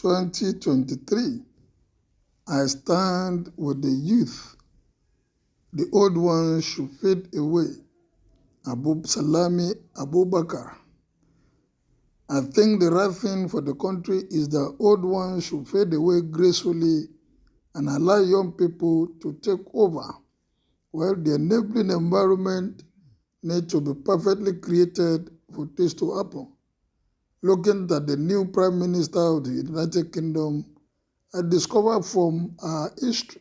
2023, I stand with the youth. The old ones should fade away. Abubakar. I think the right thing for the country is the old ones should fade away gracefully and allow young people to take over. Well, the enabling environment needs to be perfectly created for this to happen. Looking at the new Prime Minister of the United Kingdom, I discovered from her history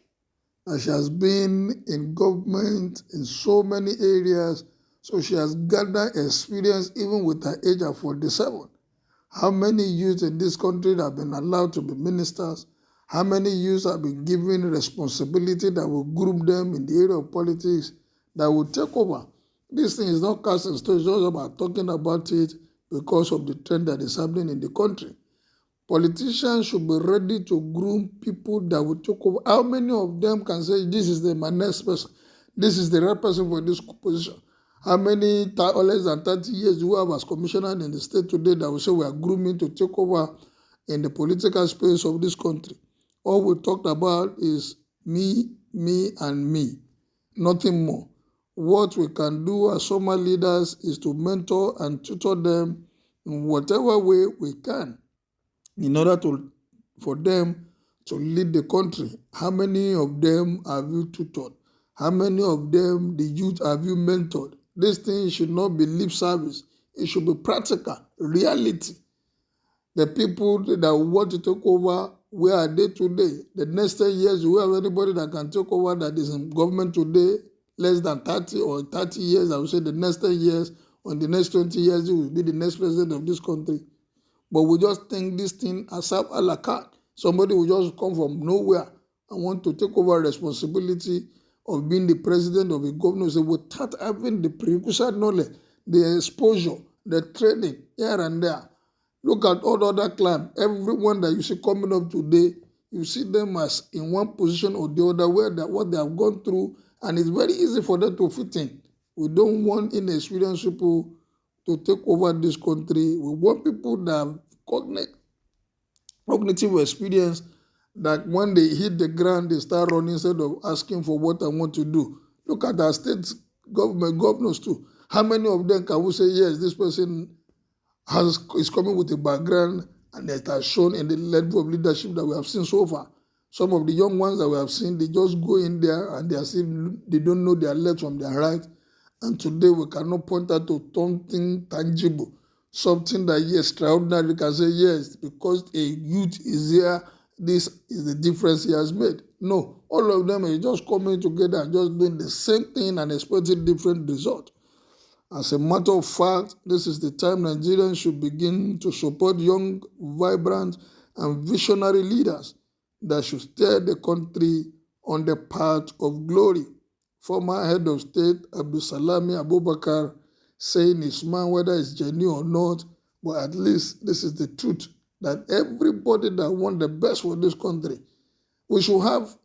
that she has been in government in so many areas, so she has gathered experience even with her age of 47. How many youths in this country have been allowed to be ministers? How many youths have been given responsibility that will group them in the area of politics that will take over? This thing is not cast in stone, it's just about talking about it because of the trend that is happening in the country. Politicians should be ready to groom people that will take over. How many of them can say, this is my next person, this is the right person for this position? How many less than 30 years do we have as commissioner in the state today that will say we are grooming to take over in the political space of this country? All we talked about is me, and me, nothing more. What we can do as summer leaders is to mentor and tutor them in whatever way we can in order for them to lead the country. How many of them have you tutored? How many of them, the youth, have you mentored? This thing should not be lip service. It should be practical, reality. The people that want to take over, where are they today? The next 10 years, do we have anybody that can take over that is in government today, less than 30 or 30 years? I would say the next 10 years or in the next 20 years, you will be the next president of this country. But we just think this thing as a la carte. Somebody will just come from nowhere and want to take over responsibility of being the president of a government without having the prerequisite knowledge, the exposure, the training here and there. Look at all other clients. Everyone that you see coming up today, you see them as in one position or the other, where that what they have gone through, and it's very easy for them to fit in. We don't want inexperienced people to take over this country. We want people that have cognitive experience, that when they hit the ground, they start running instead of asking for what I want to do. Look at our state governors too. How many of them can we say, yes, this person is coming with a background and it has shown in the level of leadership that we have seen so far? Some of the young ones that we have seen, they just go in there and they don't know their left from their right. And today we cannot point out to something tangible, something that is extraordinary. We can say, yes, because a youth is here, this is the difference he has made. No, all of them are just coming together and just doing the same thing and expecting different results. As a matter of fact, this is the time Nigerians should begin to support young, vibrant, and visionary leaders that should steer the country on the path of glory. Former head of state Abdusalam Abubakar saying his mind, whether it's genuine or not, but at least this is the truth, that everybody that wants the best for this country, we should have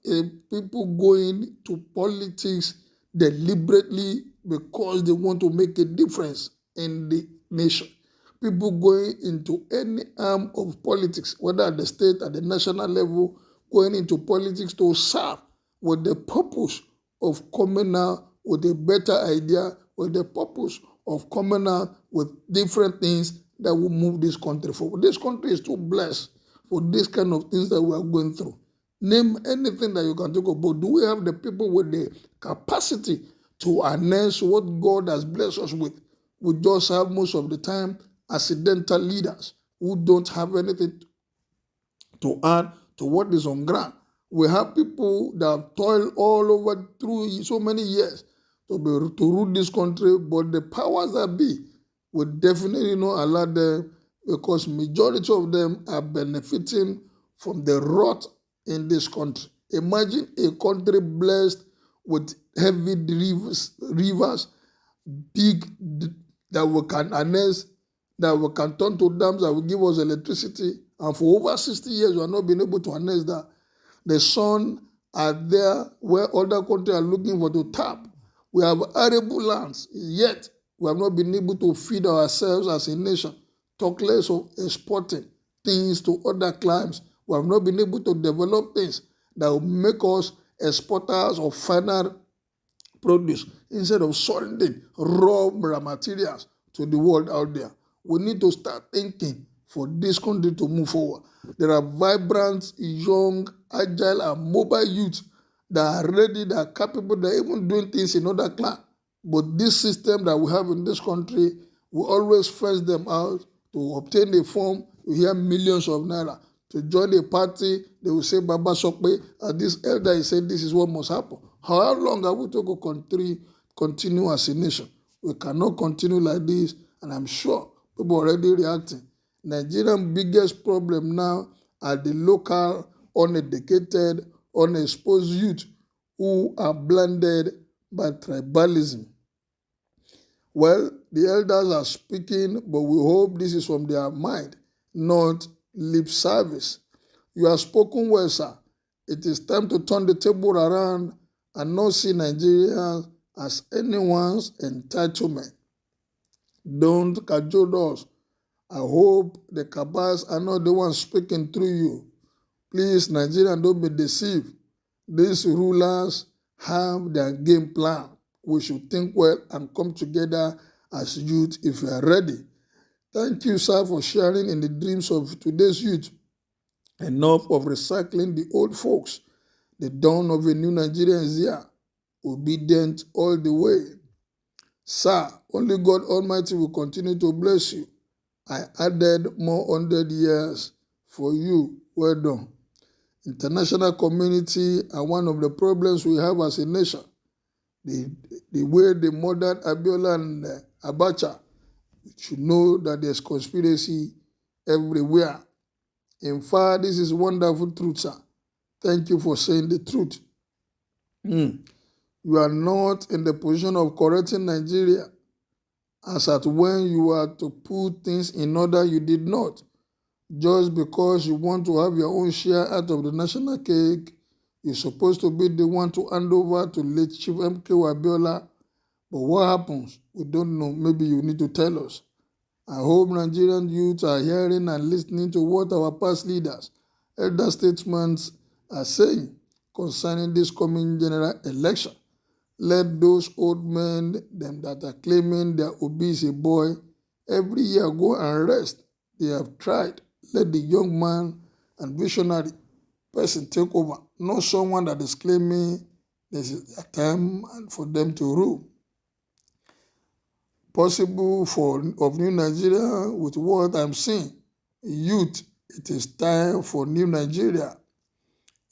people going to politics deliberately because they want to make a difference in the nation. People going into any arm of politics, whether at the state, at the national level, going into politics to serve with the purpose of coming out with a better idea, with the purpose of coming out with different things that will move this country forward. This country is too blessed for this kind of things that we are going through. Name anything that you can talk about. Do we have the people with the capacity to harness what God has blessed us with? We just have most of the time accidental leaders who don't have anything to add to what is on ground. We have people that have toiled all over through so many years to rule this country, but the powers that be will definitely not allow them, because majority of them are benefiting from the rot in this country. Imagine a country blessed with heavy rivers, big, that we can harness, that we can turn to dams that will give us electricity. And for over 60 years, we have not been able to harness that. The sun are there where other countries are looking for to tap. We have arable lands, yet we have not been able to feed ourselves as a nation. Talk less of exporting things to other climes We have not been able to develop things that will make us exporters of final produce instead of sending raw materials to the world out there. We need to start thinking for this country to move forward. There are vibrant, young, agile, and mobile youth that are ready, that are capable, that are even doing things in other clans. But this system that we have in this country will always force them out to obtain a form. You hear millions of naira. To join a party, they will say, Baba Sokpe, and this elder is saying this is what must happen. How long are we to continue as a nation? We cannot continue like this, and I'm sure people are already reacting. Nigeria's biggest problem now are the local, uneducated, unexposed youth who are blinded by tribalism. Well, the elders are speaking, but we hope this is from their mind, not lip service. You have spoken well, sir. It is time to turn the table around and not see Nigeria as anyone's entitlement. Don't cajole us. I hope the cabals are not the ones speaking through you. Please, Nigerians, don't be deceived. These rulers have their game plan. We should think well and come together as youth if we are ready. Thank you, sir, for sharing in the dreams of today's youth. Enough of recycling the old folks. The dawn of a new Nigeria is here. Obedient all the way. Sir, only God Almighty will continue to bless you. I added more 100 years for you. Well done. International community are one of the problems we have as a nation. The way they murdered Abiola and Abacha, you should know that there's conspiracy everywhere. In fact, this is wonderful truth, sir. Thank you for saying the truth. You are not in the position of correcting Nigeria, as at when you are to put things in order, you did not. Just because you want to have your own share out of the national cake, you're supposed to be the one to hand over to late Chief MK Abiola. But what happens? We don't know. Maybe you need to tell us. I hope Nigerian youth are hearing and listening to what our past leaders, elder statesmen are saying concerning this coming general election. Let those old men, them that are claiming their Obi is a boy, every year go and rest. They have tried. Let the young man and visionary person take over, not someone that is claiming this is a time for them to rule. Possible of new Nigeria with what I'm seeing. Youth, it is time for new Nigeria.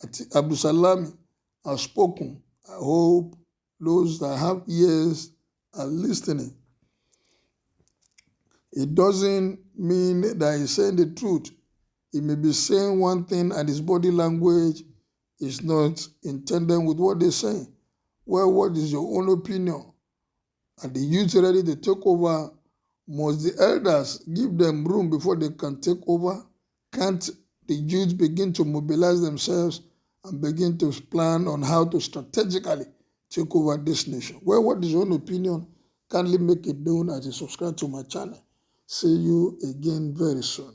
Abdusalam has spoken. I hope those that have ears are listening. It doesn't mean that he's saying the truth. He may be saying one thing and his body language is not intended with what they're saying. Well, what is your own opinion? Are the youth ready to take over? Must the elders give them room before they can take over? Can't the youth begin to mobilize themselves and begin to plan on how to strategically take over this nation? Well, what is your own opinion? Kindly make it known as you subscribe to my channel. See you again very soon.